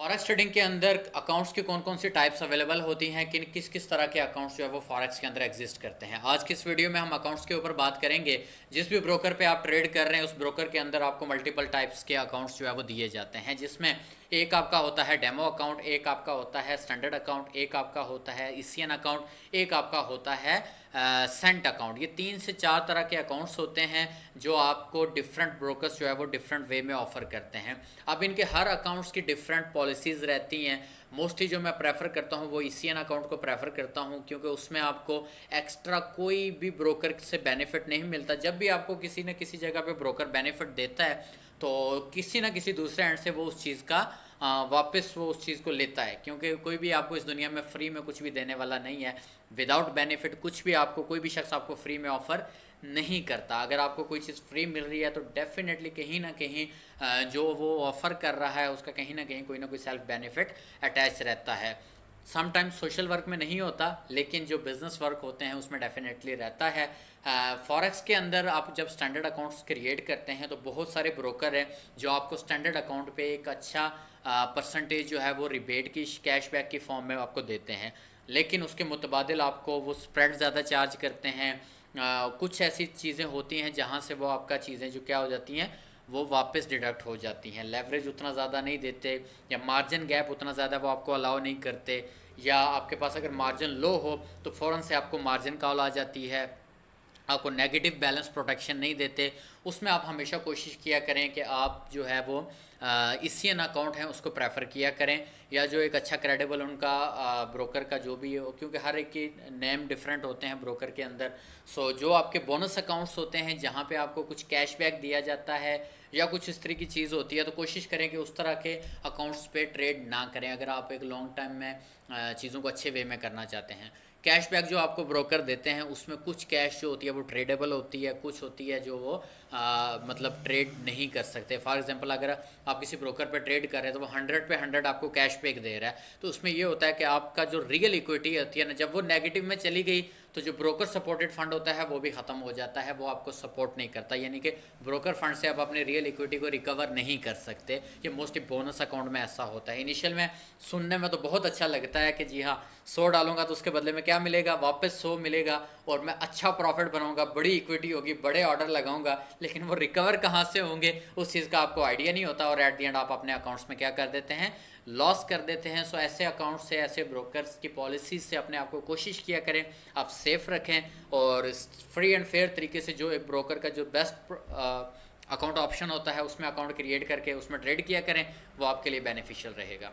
Forex trading के अंदर accounts की कौन कौन सी टाइप्स अवेलेबल होती हैं, किस किस तरह के अकाउंट्स जो है वो फॉरेक्स के अंदर एग्जिस्ट करते हैं। आज की इस वीडियो में हम अकाउंट्स के ऊपर बात करेंगे। जिस भी ब्रोकर पे आप ट्रेड कर रहे हैं उस ब्रोकर के अंदर आपको मल्टीपल टाइप्स के अकाउंट्स जो है वो दिए जाते हैं, जिसमें एक आपका होता है डेमो अकाउंट, एक आपका होता है स्टैंडर्ड अकाउंट, एक आपका होता है इसियन अकाउंट, एक आपका होता है सेंट अकाउंट। ये 3 से 4 तरह के अकाउंट्स होते हैं जो आपको डिफरेंट ब्रोकर्स जो है वो डिफरेंट वे में ऑफर करते हैं। अब इनके हर अकाउंट्स की डिफरेंट पॉलिसीज़ रहती हैं। मोस्टली जो मैं प्रेफर करता हूँ वो इसियन अकाउंट को प्रेफर करता हूँ, क्योंकि उसमें आपको एक्स्ट्रा कोई भी ब्रोकर से बेनिफिट नहीं मिलता। जब भी आपको किसी न किसी जगह पे ब्रोकर बेनिफिट देता है तो किसी न किसी दूसरे एंड से वो उस चीज़ का वापस वो उस चीज़ को लेता है, क्योंकि कोई भी आपको इस दुनिया में फ्री में कुछ भी देने वाला नहीं है। विदाउट बेनिफिट कुछ भी आपको कोई भी शख्स आपको फ्री में ऑफ़र नहीं करता। अगर आपको कोई चीज़ फ्री मिल रही है तो डेफिनेटली कहीं ना कहीं जो वो ऑफ़र कर रहा है उसका कहीं ना कहीं कोई ना कोई सेल्फ बेनिफिट अटैच रहता है। समटाइम्स सोशल वर्क में नहीं होता, लेकिन जो बिज़नेस वर्क होते हैं उसमें डेफिनेटली रहता है। फॉरेक्स के अंदर आप जब स्टैंडर्ड अकाउंट्स क्रिएट करते हैं तो बहुत सारे ब्रोकर हैं जो आपको स्टैंडर्ड अकाउंट पे एक अच्छा परसेंटेज जो है वो रिबेट की कैशबैक की फॉर्म में आपको देते हैं, लेकिन उसके मुतबादिल आपको वो स्प्रेड ज़्यादा चार्ज करते हैं। कुछ ऐसी चीज़ें होती हैं जहाँ से वो आपका चीज़ें जो क्या हो जाती हैं वो वापस डिडक्ट हो जाती हैं। लेवरेज उतना ज़्यादा नहीं देते, या मार्जिन गैप उतना ज़्यादा वो आपको अलाउ नहीं करते, या आपके पास अगर मार्जिन लो हो तो फ़ौरन से आपको मार्जिन कॉल आ जाती है। आपको नेगेटिव बैलेंस प्रोटेक्शन नहीं देते। उसमें आप हमेशा कोशिश किया करें कि आप जो है वो इसियन अकाउंट है उसको प्रेफर किया करें, या जो एक अच्छा क्रेडिबल उनका ब्रोकर का जो भी हो, क्योंकि हर एक के नेम डिफरेंट होते हैं ब्रोकर के अंदर। सो जो आपके बोनस अकाउंट्स होते हैं जहाँ पे आपको कुछ कैशबैक दिया जाता है या कुछ इस तरह की चीज़ होती है, तो कोशिश करें कि उस तरह के अकाउंट्स पे ट्रेड ना करें अगर आप एक लॉन्ग टाइम में चीज़ों को अच्छे वे में करना चाहते हैं। कैशबैक जो आपको ब्रोकर देते हैं उसमें कुछ कैश जो होती है वो ट्रेडेबल होती है, कुछ होती है जो वो मतलब ट्रेड नहीं कर सकते। फॉर एग्जांपल अगर आप किसी ब्रोकर पे ट्रेड कर रहे हैं तो वो 100 पे 100 आपको कैशबैक दे रहा है, तो उसमें ये होता है कि आपका जो रियल इक्विटी होती है ना, जब वो नेगेटिव में चली गई तो जो ब्रोकर सपोर्टेड फंड होता है वो भी ख़त्म हो जाता है, वो आपको सपोर्ट नहीं करता। यानी कि ब्रोकर फंड से आप अपने रियल इक्विटी को रिकवर नहीं कर सकते। ये मोस्टली बोनस अकाउंट में ऐसा होता है। इनिशियल में सुनने में तो बहुत अच्छा लगता है कि जी हाँ 100 डालूंगा तो उसके बदले में क्या मिलेगा, वापस 100 मिलेगा और मैं अच्छा प्रॉफिट बनाऊंगा, बड़ी इक्विटी होगी, बड़े ऑर्डर लगाऊंगा, लेकिन वो रिकवर कहाँ से होंगे उस चीज़ का आपको आइडिया नहीं होता, और एट दी एंड आप अपने अकाउंट्स में क्या कर देते हैं, लॉस कर देते हैं। सो ऐसे अकाउंट से, ऐसे ब्रोकर्स की पॉलिसीज से अपने आप को कोशिश किया करें आप सेफ रखें, और फ्री एंड फेयर तरीके से जो एक ब्रोकर का जो बेस्ट अकाउंट ऑप्शन होता है उसमें अकाउंट क्रिएट करके उसमें ट्रेड किया करें, वो आपके लिए बेनिफिशियल रहेगा।